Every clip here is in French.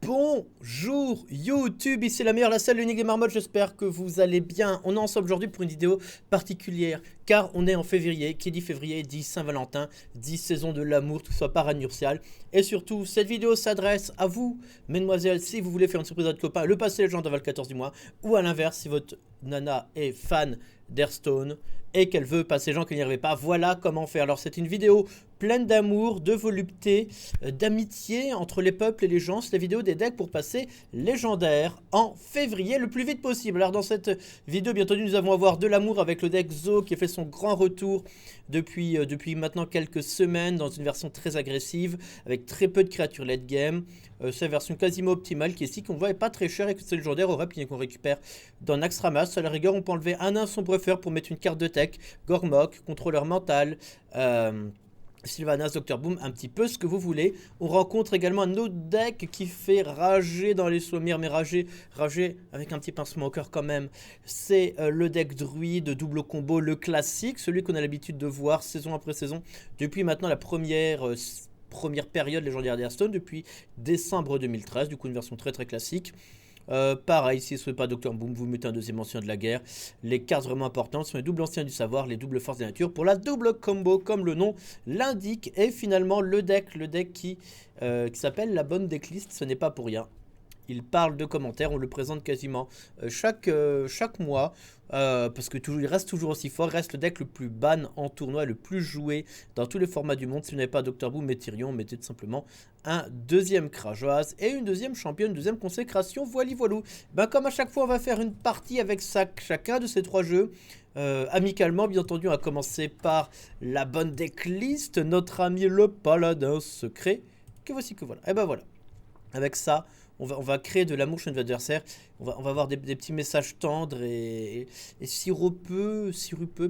Bonjour YouTube, ici la meilleure, la seule, l'unique des marmottes, j'espère que vous allez bien. On est ensemble aujourd'hui pour une vidéo particulière, car on est en février, qui dit février dit Saint-Valentin, dit saison de l'amour, tout ça paranurcial. Et surtout, cette vidéo s'adresse à vous, mesdemoiselles, si vous voulez faire une surprise à votre copain, le passer les gens avant le 14 du mois, ou à l'inverse, si votre nana est fan d'Hearthstone et qu'elle veut passer les gens qui n'y arrivent pas, voilà comment faire. Alors c'est une vidéo pleine d'amour, de volupté, d'amitié entre les peuples et les gens. C'est la vidéo des decks pour passer légendaire en février le plus vite possible. Alors dans cette vidéo, bien entendu, nous allons avoir de l'amour avec le deck Zo qui a fait son grand retour depuis maintenant quelques semaines dans une version très agressive avec très peu de créatures late game. C'est la version quasiment optimale qui est ici qu'on voit est pas très cher et que c'est légendaire au rep qu'on récupère dans Naxxramas. À la rigueur, on peut enlever un sombre pour mettre une carte de tech, Gormok, contrôleur mental, Sylvanas, Dr Boom, un petit peu ce que vous voulez. On rencontre également un autre deck qui fait rager dans les sommires, mais rager avec un petit pincement au cœur quand même. C'est le deck druide double combo, le classique, celui qu'on a l'habitude de voir saison après saison depuis maintenant la première période légendaire d'Hearthstone, depuis décembre 2013, du coup une version très très classique. Pareil, si ce n'est pas Dr Boom, vous mettez un deuxième ancien de la guerre. Les cartes vraiment importantes sont les doubles anciens du savoir, les doubles forces de la nature pour la double combo, comme le nom l'indique. Et finalement, le deck qui s'appelle la bonne decklist, ce n'est pas pour rien. Il parle de commentaires, on le présente quasiment chaque mois, parce que il reste toujours aussi fort, il reste le deck le plus ban en tournoi, le plus joué dans tous les formats du monde. Si vous n'avez pas Dr Boom et Tyrion, mettez tout simplement un deuxième Krajoas et une deuxième championne, une deuxième consécration, voilou. Ben, comme à chaque fois, on va faire une partie avec chacun de ces trois jeux. Amicalement, bien entendu, on va commencer par la bonne decklist, notre ami le paladin secret, que voici que voilà. Et ben voilà, avec ça, on va créer de l'amour chez notre adversaire. On va avoir des petits messages tendres et sirupeux,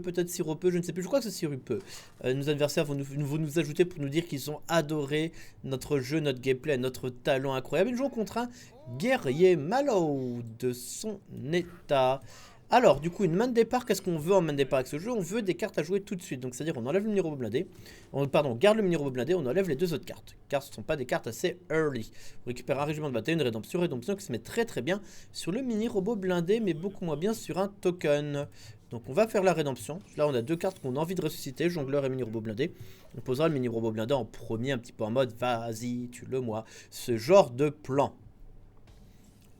peut-être sirupeux, je ne sais plus. Je crois que c'est sirupeux. Nos adversaires vont nous ajouter pour nous dire qu'ils ont adoré notre jeu, notre gameplay, notre talent incroyable. Ils jouent contre un guerrier Malo de son état. Alors, du coup, une main de départ, qu'est-ce qu'on veut en main de départ avec ce jeu? On veut des cartes à jouer tout de suite. Donc, c'est-à-dire, on enlève le mini-robot blindé. On garde le mini-robot blindé, on enlève les deux autres cartes. Car ce ne sont pas des cartes assez early. On récupère un régiment de bataille, une rédemption qui se met très très bien sur le mini-robot blindé, mais beaucoup moins bien sur un token. Donc, on va faire la rédemption. Là, on a deux cartes qu'on a envie de ressusciter, jongleur et mini-robot blindé. On posera le mini-robot blindé en premier, un petit peu en mode, vas-y, tue-le-moi. Ce genre de plan.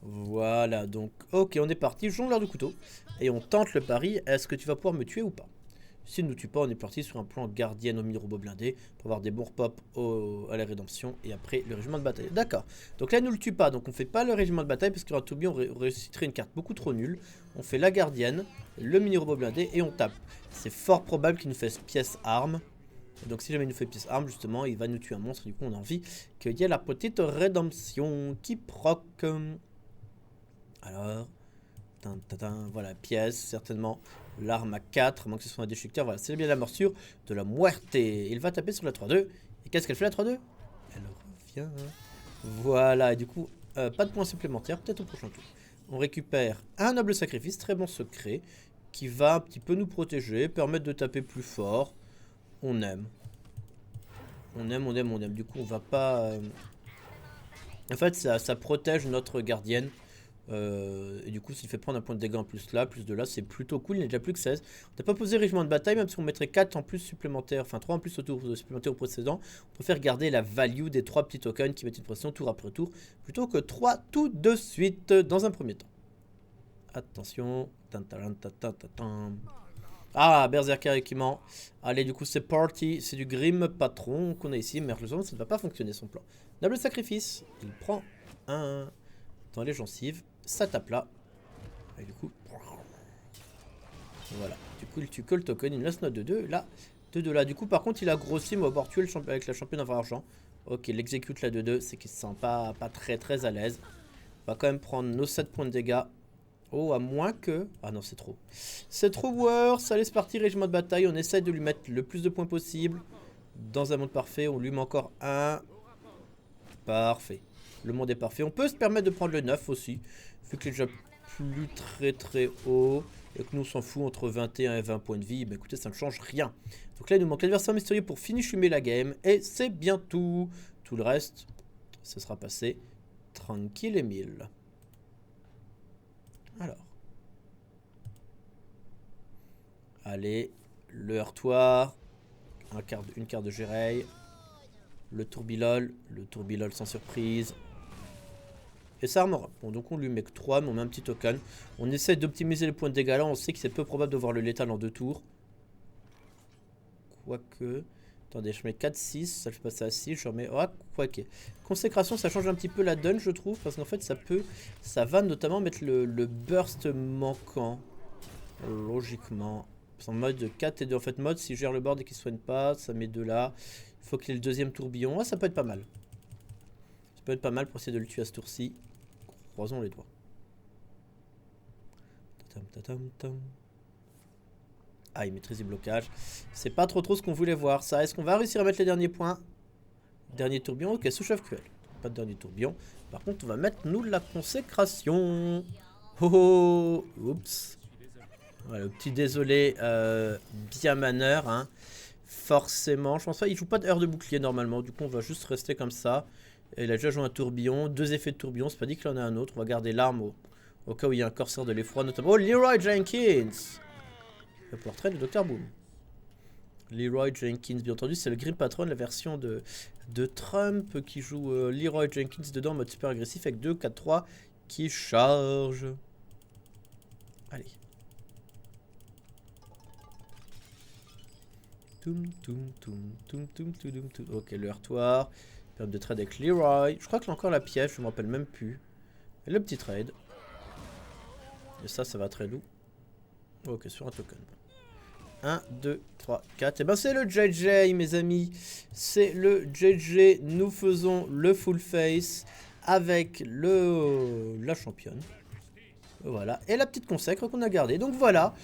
Voilà, donc, ok, on est parti, jongleur de couteau. Et on tente le pari, est-ce que tu vas pouvoir me tuer ou pas? S'il ne nous tue pas, on est parti sur un plan gardienne au mini-robot blindé pour avoir des bons repop à la rédemption et après le régiment de bataille. D'accord, donc là, il ne le tue pas, donc on fait pas le régiment de bataille parce qu'en tout bien, on ressusciterait une carte beaucoup trop nulle. On fait la gardienne, le mini-robot blindé et on tape. C'est fort probable qu'il nous fasse pièce arme. Donc si jamais il nous fait pièce arme, justement, il va nous tuer un monstre. Du coup, on a envie qu'il y ait la petite rédemption qui proc. Alors, voilà, pièce, certainement. L'arme à 4, à moins que ce soit un déchiqueteur. Voilà, c'est bien la morsure de la muerte. Il va taper sur la 3-2. Et qu'est-ce qu'elle fait la 3-2? Elle revient. Voilà, et du coup, pas de points supplémentaires, peut-être au prochain tour. On récupère un noble sacrifice, très bon secret, qui va un petit peu nous protéger, permettre de taper plus fort. On aime. On aime. Du coup, on va pas... En fait, ça protège notre gardienne. Et du coup, s'il fait prendre un point de dégâts en plus là, plus de là, c'est plutôt cool. Il n'est déjà plus que 16. On n'a pas posé régiment de bataille, même si on mettrait 4 en plus supplémentaires, enfin 3 en plus au tour supplémentaire au précédent. On préfère garder la value des 3 petits tokens qui mettent une pression tour après tour, plutôt que 3 tout de suite dans un premier temps. Attention. Ah, Berserker équipement. Allez, du coup, c'est parti. C'est du Grim Patron qu'on a ici. Mais malheureusement, ça ne va pas fonctionner son plan. Noble sacrifice. Il prend un dans les gencives. Ça tape là. Et du coup. Voilà. Du coup, il tue que le token. Il me laisse notre 2-2. Là, 2-2 là. Du coup, par contre, il a grossi. Mais on va pouvoir tuer avec la championne avoir argent. Ok, il exécute la 2-2. C'est qu'il se sent pas très très à l'aise. On va quand même prendre nos 7 points de dégâts. Oh, à moins que... Ah non, c'est trop. C'est trop worse. Allez, c'est parti, régiment de bataille. On essaye de lui mettre le plus de points possible. Dans un monde parfait, on lui met encore un. Parfait. Le monde est parfait. On peut se permettre de prendre le 9 aussi. Vu qu'il est déjà plus très haut. Et que nous, on s'en fout entre 21 et 20 points de vie. Bah écoutez, ça ne change rien. Donc là, il nous manque l'adversaire mystérieux pour finish la game. Et c'est bien tout. Tout le reste, ce sera passé Tranquille Emile. Alors. Allez, le heurtoir. Une carte de Géreil. Le tourbilol sans surprise. Et ça armera. Bon, donc on lui met que 3, mais on met un petit token. On essaie d'optimiser les points de dégâts là. On sait que c'est peu probable de voir le létal en 2 tours. Quoique. Attendez, je mets 4-6. Ça je passe à 6. Je remets. Oh, quoique. Consécration, ça change un petit peu la donne, je trouve. Parce qu'en fait, ça va notamment mettre le burst manquant. Logiquement. En mode 4 et 2. En fait, mode, si je gère le board et qu'il ne soigne pas, ça met 2 là. Il faut qu'il y ait le deuxième tourbillon. Ah, ça peut être pas mal. Ça peut être pas mal pour essayer de le tuer à ce tour-ci. Croisons les doigts. Ah, il maîtrise les blocages. C'est pas trop ce qu'on voulait voir. Ça, est-ce qu'on va réussir à mettre les derniers points? Dernier tourbillon. Ok, sous-chef cruel. Pas de dernier tourbillon. Par contre, on va mettre, nous, la consécration. Oh, oh. Oups. Voilà, le petit désolé bien maneur. Hein. Forcément, je pense pas. Il joue pas de heure de bouclier normalement. Du coup, on va juste rester comme ça. Et il a déjà joué un tourbillon. 2 effets de tourbillon. C'est pas dit qu'il en a un autre. On va garder l'arme au cas où il y a un corsaire de l'effroi, notamment. Oh, Leroy Jenkins! Le portrait de Dr. Boom. Leroy Jenkins, bien entendu, c'est le Grim Patron, la version de Trump qui joue Leroy Jenkins dedans en mode super agressif avec 2, 4, 3 qui charge. Allez. Ok, le heurtoir. Période de trade avec Leroy. Je crois qu'il a encore la pièce, je me rappelle même plus. Et le petit trade. Et ça va très doux. Ok, sur un token. 1, 2, 3, 4. Et ben c'est le JJ, mes amis. C'est le JJ. Nous faisons le full face avec la championne. Voilà. Et la petite consacre qu'on a gardée. Donc voilà.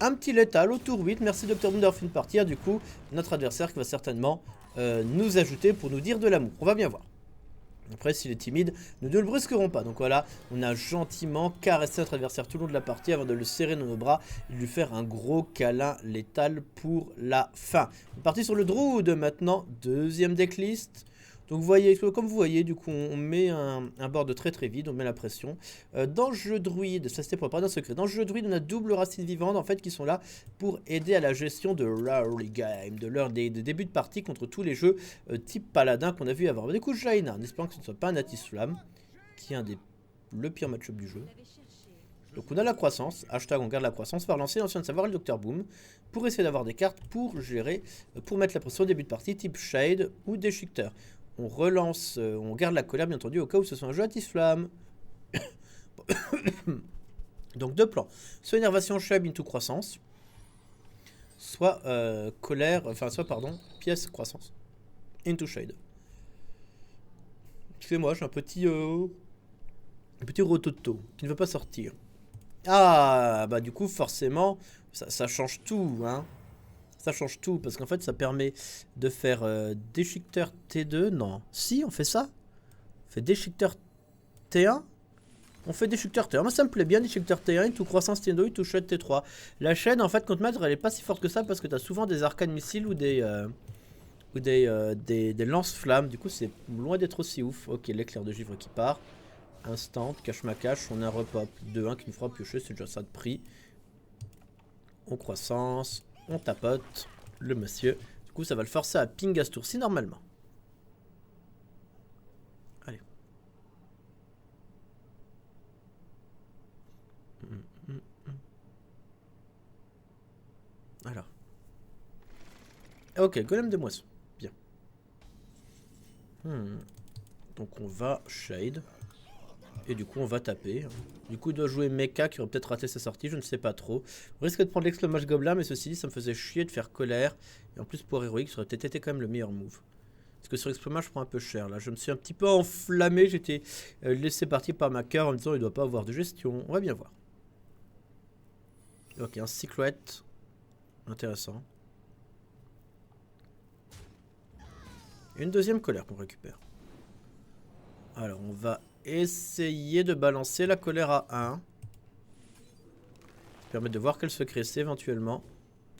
Un petit létal au tour 8. Merci Dr. Boom d'avoir fait une partie. Du coup, notre adversaire qui va certainement nous ajouter pour nous dire de l'amour. On va bien voir. Après, s'il est timide, nous ne le brusquerons pas. Donc voilà, on a gentiment caressé notre adversaire tout le long de la partie avant de le serrer dans nos bras et de lui faire un gros câlin létal pour la fin. On est parti sur le Druid maintenant, deuxième decklist. Donc vous voyez, comme vous voyez, du coup, on met un board très vide, on met la pression. Dans le jeu druide, ça c'était pour pas d'un secret, dans le jeu druide, on a double racine vivante en fait qui sont là pour aider à la gestion de l'early game, de l'heure des débuts de partie contre tous les jeux type paladin qu'on a vu avant. Du coup, Jaina, en espérant que ce ne soit pas un Atis Flamme, qui est le pire match-up du jeu. Donc on a la croissance, hashtag on garde la croissance, va relancer l'ancien de savoir le Dr. Boom pour essayer d'avoir des cartes pour gérer, pour mettre la pression au début de partie type Shade ou Déchiqueteur. On relance, on garde la colère bien entendu au cas où ce soit un jeu Atis Flamme. Donc deux plans, soit énervation Shade into croissance, soit colère, enfin soit pardon, pièce croissance into Shade. Excusez-moi, j'ai un petit rototo qui ne veut pas sortir. Ah, bah du coup forcément ça change tout, hein. Ça change tout, parce qu'en fait ça permet de faire déchiqueteur T2, non. Si, on fait ça. On fait déchiqueteur T1. On fait déchiqueteur T1, moi ça me plaît bien, déchiqueteur T1, tout croissance T2, tout shot T3. La chaîne en fait contre maître elle est pas si forte que ça, parce que t'as souvent des arcanes missiles ou des lance-flammes, du coup c'est loin d'être aussi ouf. Ok, l'éclair de givre qui part. Instant, cache ma cache, on a un repop de 1 qui nous fera piocher, c'est déjà ça de prix. On croissance, on tapote le monsieur. Du coup, ça va le forcer à ping à ce tour-ci normalement. Allez. Alors. Ok, golem de moisson. Bien. Donc on va shade. Et du coup on va taper. Du coup il doit jouer Mecha qui aurait peut-être raté sa sortie, je ne sais pas trop. On risque de prendre l'exclamage gobelin, mais ceci dit ça me faisait chier de faire colère. Et en plus pour héroïque ça aurait peut-être été quand même le meilleur move. Parce que sur l'exclamage je prends un peu cher là. Je me suis un petit peu enflammé, j'étais laissé partir par ma cœur en me disant il doit pas avoir de gestion. On va bien voir. Ok, un secret. Intéressant. Une deuxième colère qu'on récupère. Alors on va essayer de balancer la colère à 1. Ça permet de voir quel secret c'est éventuellement.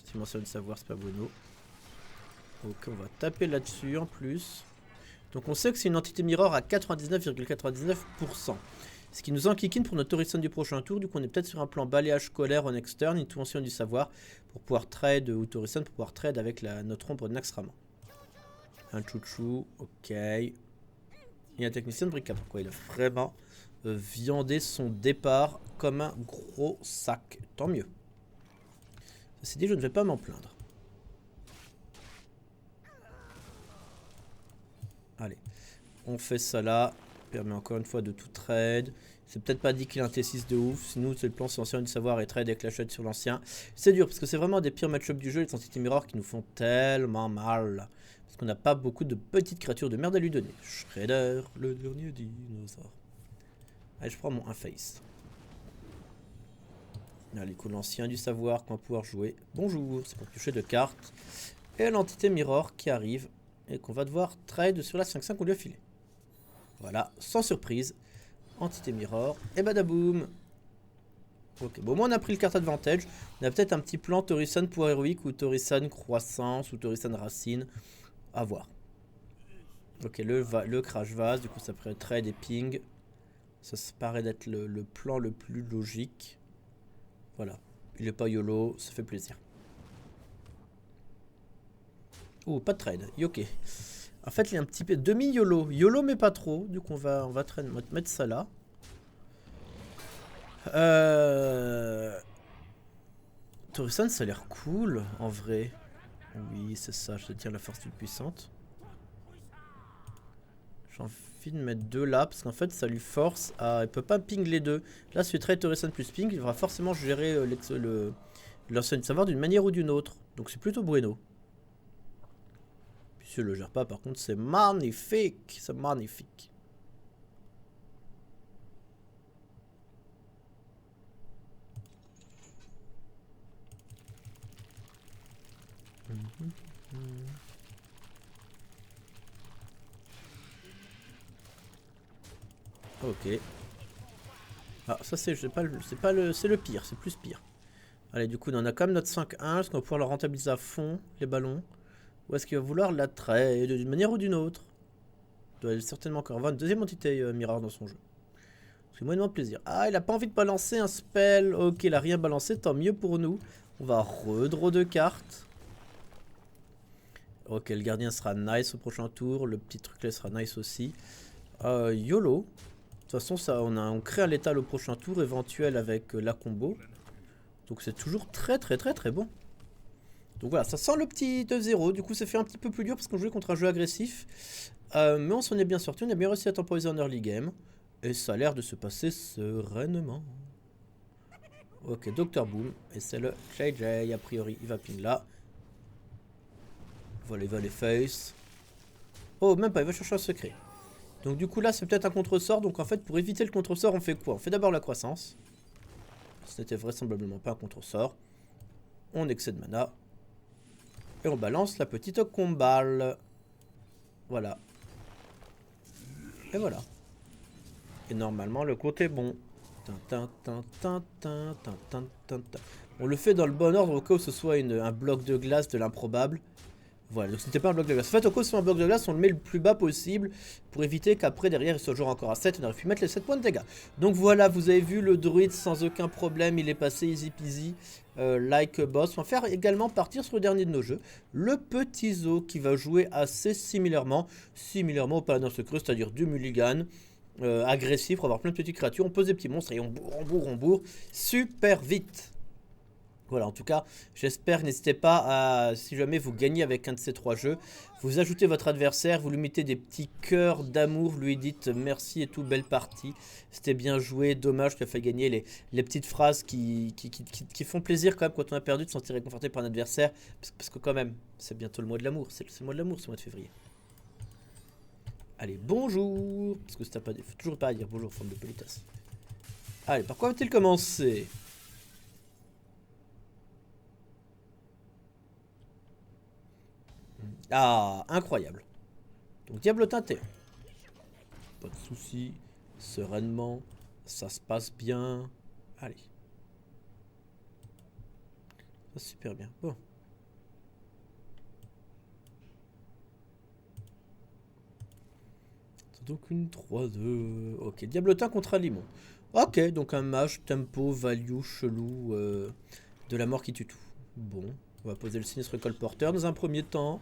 Si mentionne de savoir, c'est pas bueno. Ok, on va taper là-dessus en plus. Donc on sait que c'est une entité mirror à 99,99%. Ce qui nous enquiquine pour notre Orison du prochain tour. Du coup on est peut-être sur un plan balayage scolaire en externe, une ancien du savoir pour pouvoir trade, ou Orison pour pouvoir trade avec notre ombre Naxxraman. Un chouchou, ok. Et un technicien de bric-à-brac. Il a vraiment viandé son départ comme un gros sac. Tant mieux. Ceci dit, je ne vais pas m'en plaindre. Allez, on fait ça là. Permet encore une fois de tout trade. C'est peut-être pas dit qu'il a un T6 de ouf. Sinon, c'est le plan c'est ancien du savoir et trade avec la chute sur l'ancien. C'est dur parce que c'est vraiment des pires match-up du jeu. Les entités mirror qui nous font tellement mal. Parce qu'on n'a pas beaucoup de petites créatures de merde à lui donner. Shredder, le dernier dinosaure. Allez, je prends mon 1 face. Allez, cool, l'ancien du savoir qu'on va pouvoir jouer. Bonjour, c'est pour piocher de cartes. Et l'entité mirror qui arrive et qu'on va devoir trade sur la 5-5 qu'on lui a filé. Voilà, sans surprise. Entité mirror et badaboum. Ok, bon, moi on a pris le carte advantage. On a peut-être un petit plan Torison pouvoir héroïque ou Torison croissance ou Torison racine. À voir. Ok, le crash vase, du coup ça pourrait trade et ping. Ça se paraît d'être le plan le plus logique. Voilà, il est pas YOLO, ça fait plaisir. Oh, pas de trade, ok. En fait, il est un petit peu demi-YOLO. YOLO, mais pas trop. Du coup, on va mettre ça là. Torison, ça a l'air cool, en vrai. Oui, c'est ça, je te tiens la force toute puissante. J'ai envie de mettre 2 là, parce qu'en fait, ça lui force à... Il peut pas ping les deux. Là, si tu trade Torison plus ping, il devra forcément gérer l'ancien de savoir d'une manière ou d'une autre. Donc, c'est plutôt bueno. Puis, si je le gère pas, par contre, c'est magnifique. C'est magnifique. Ok. Ah, ça c'est le pire, c'est plus pire. Allez, du coup, on a quand même notre 5-1. Est-ce qu'on va pouvoir le rentabiliser à fond, les ballons? Ou est-ce qu'il va vouloir la trade d'une manière ou d'une autre? Il doit certainement encore avoir une deuxième entité mirror dans son jeu. C'est moyennement de plaisir. Ah, il a pas envie de balancer un spell. Ok, il a rien balancé, tant mieux pour nous. On va redraw 2 cartes. Ok, le gardien sera nice au prochain tour. Le petit truc là sera nice aussi. YOLO. De toute façon, ça, on crée un létal au prochain tour éventuel avec la combo. Donc c'est toujours très bon. Donc voilà, ça sent le petit 2-0. Du coup, ça fait un petit peu plus dur parce qu'on jouait contre un jeu agressif. Mais on s'en est bien sorti. On a bien réussi à temporiser en early game. Et ça a l'air de se passer sereinement. Ok, Dr. Boom. Et c'est le JJ. A priori, il va ping là. Voilà, il va les face. Oh, même pas, il va chercher un secret. Donc du coup là c'est peut-être un contre-sort. Donc en fait pour éviter le contre-sort on fait quoi? On fait d'abord la croissance. Ce n'était vraisemblablement pas un contre-sort. On excède mana. Et on balance la petite combale. Voilà. Et voilà. Et normalement le compte est bon. On le fait dans le bon ordre au cas où ce soit un bloc de glace de l'improbable. Voilà, donc c'était pas un bloc de glace. En fait, au cas où c'est un bloc de glace, on le met le plus bas possible pour éviter qu'après, derrière, il soit toujours encore à 7 et on aurait pu mettre les 7 points de dégâts. Donc voilà, vous avez vu le druide sans aucun problème, il est passé easy peasy, like a boss. On va faire également partir sur le dernier de nos jeux, le petit Zo qui va jouer assez similairement au paladin secret, c'est-à-dire du mulligan. Agressif pour avoir plein de petites créatures, on pose des petits monstres et on bourre super vite. Voilà, en tout cas, j'espère, n'hésitez pas à, si jamais vous gagnez avec un de ces 3 jeux, vous ajoutez votre adversaire, vous lui mettez des petits cœurs d'amour, vous lui dites merci et tout, belle partie, c'était bien joué, dommage qu'il a fait gagner les petites phrases qui font plaisir quand même quand on a perdu de se sentir réconforté par un adversaire, parce que quand même, c'est bientôt le mois de l'amour, c'est le mois de l'amour ce mois de février. Allez, bonjour, parce que t'as pas, faut toujours pas dire bonjour, forme de politesse. Allez, par quoi va-t-il commencer ? Ah, incroyable. Donc diablotin T1. Pas de soucis. Sereinement. Ça se passe bien. Allez. Ça super bien. Bon. Donc une 3-2. Ok, Diablotin contre un limon. Ok, donc un mage, tempo, value, chelou, de la mort qui tue tout. Bon, on va poser le sinistre colporteur dans un premier temps.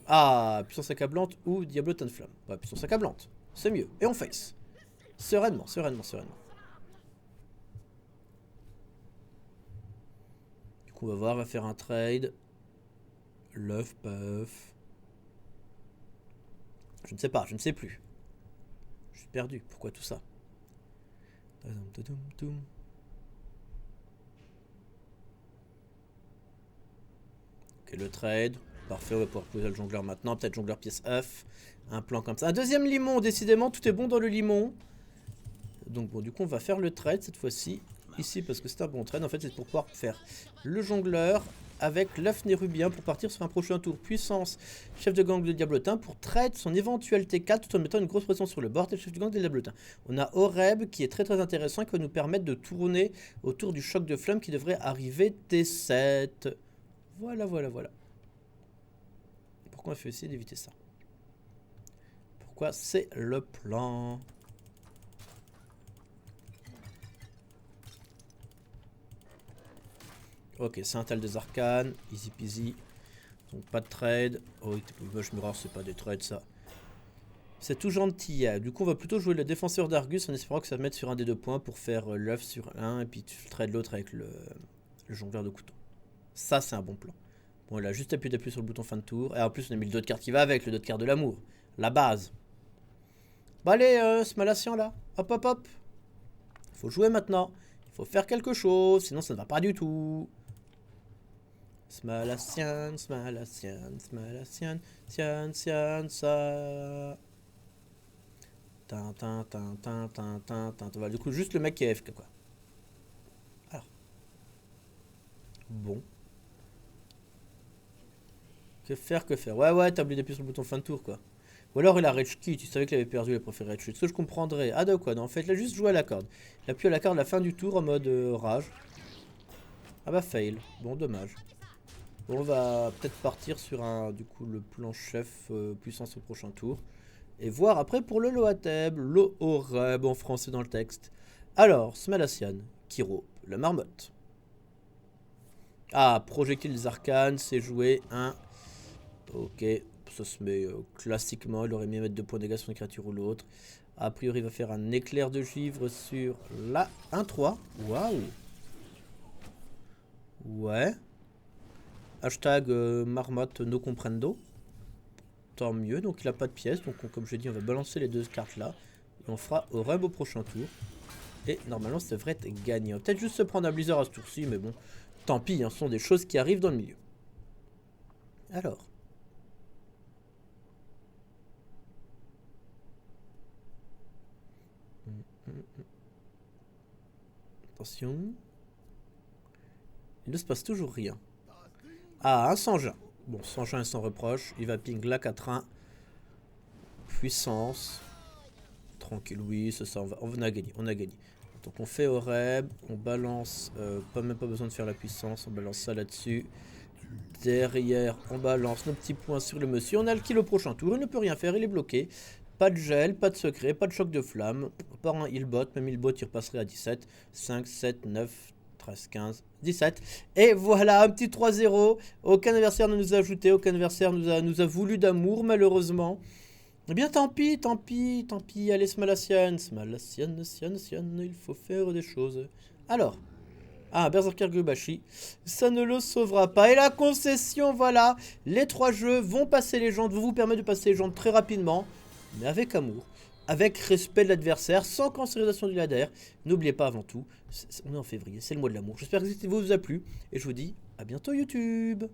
Ah, puissance accablante ou Diablotin de flamme. Ouais, puissance accablante, c'est mieux. Et on face. Sereinement, sereinement, sereinement. Du coup, on va voir, on va faire un trade. L'œuf, pas œuf. Je ne sais pas, je ne sais plus. Je suis perdu, pourquoi tout ça? Ok, le trade. Parfait, on va pouvoir poser le jongleur maintenant. Peut-être jongleur pièce œuf. Un plan comme ça. Un deuxième limon, décidément, tout est bon dans le limon. Donc bon, du coup, on va faire le trade cette fois-ci. Ici, parce que c'est un bon trade. En fait, c'est pour pouvoir faire le jongleur avec l'œuf nérubien pour partir sur un prochain tour. Puissance, chef de gang de Diablotin, pour trade son éventuel T4 tout en mettant une grosse pression sur le board et le chef de gang de Diablotin. On a Oreb qui est très très intéressant et qui va nous permettre de tourner autour du choc de flamme qui devrait arriver T7. Voilà, voilà, voilà. Pourquoi on fait essayer d'éviter ça? Pourquoi c'est le plan? Ok, c'est un tel des arcanes, easy peasy. Donc pas de trade. Oh, Moche Mirror, c'est pas des trades ça. C'est tout gentil. Du coup, on va plutôt jouer le défenseur d'Argus en espérant que ça mette sur un des 2 points pour faire l'œuf sur un et puis tu trades l'autre avec le jongleur de couteau. Ça, c'est un bon plan. Bon, il a juste appuyé d'appuyer sur le bouton fin de tour. Et en plus, on a mis le dos de carte qui va avec, le dos de carte de l'amour. La base. Bon, allez, ce malassien là. Hop, hop, hop. Il faut jouer maintenant. Il faut faire quelque chose, sinon ça ne va pas du tout. Smalassian, Smalassian, Smalassian, Sian, Sian, ça. Voilà, du coup, juste le mec qui est AFK, quoi. Alors. Bon. Que faire, que faire? Ouais, t'as oublié d'appuyer sur le bouton fin de tour, quoi. Ou alors il a rage quit, tu savais qu'il avait perdu, il a préféré rage quit. Ce que je comprendrais. Ah, de quoi? Non, en fait, il a juste joué à la corde. Il a appuyé à la corde à la fin du tour en mode rage. Ah bah, fail. Bon, dommage. Bon, on va peut-être partir sur un, du coup, le plan chef puissance au prochain tour. Et voir après pour le Loateb, le Oreb en français dans le texte. Alors, Smalassian, Kiro, la marmotte. Ah, projectile des arcanes, c'est joué un. Ok, ça se met classiquement. Il aurait mis mettre 2 points de dégâts sur une créature ou l'autre. A priori, il va faire un éclair de givre sur la 1-3. Waouh! Ouais. Hashtag marmotte no comprendo. Tant mieux, donc il a pas de pièces. Donc comme je dis, on va balancer les 2 cartes là. Et on fera Oreb au prochain tour. Et normalement, ça devrait être gagné. On va peut-être juste se prendre un blizzard à ce tour-ci, mais bon, tant pis, hein, ce sont des choses qui arrivent dans le milieu. Alors. Attention. Il ne se passe toujours rien. Ah, un sans-jean. Bon, sans-jean et sans reproche. Il va ping la 4-1. Puissance. Tranquille, oui, c'est ça, on a gagné, on a gagné. Donc on fait Oreb, on balance, même pas besoin de faire la puissance, on balance ça là-dessus. Derrière, on balance nos petits points sur le monsieur. On a le kill au prochain tour, il ne peut rien faire, il est bloqué. Pas de gel, pas de secret, pas de choc de flamme. Par un healbot, même healbot il repasserait à 17. 5, 7, 9, 13, 15, 17. Et voilà, un petit 3-0. Aucun adversaire ne nous a ajouté, aucun adversaire nous a voulu d'amour, malheureusement. Eh bien, tant pis, tant pis, tant pis. Allez, Smalassian, Smalassian, Sian, il faut faire des choses. Alors. Ah, Berserker Gubashi. Ça ne le sauvera pas. Et la concession, voilà. Les 3 jeux vont passer légende, vont vous permettre de passer légende très rapidement. Mais avec amour. Avec respect de l'adversaire, sans cancérisation du ladder. N'oubliez pas avant tout, on est en février, c'est le mois de l'amour. J'espère que cette vidéo vous a plu. Et je vous dis à bientôt YouTube.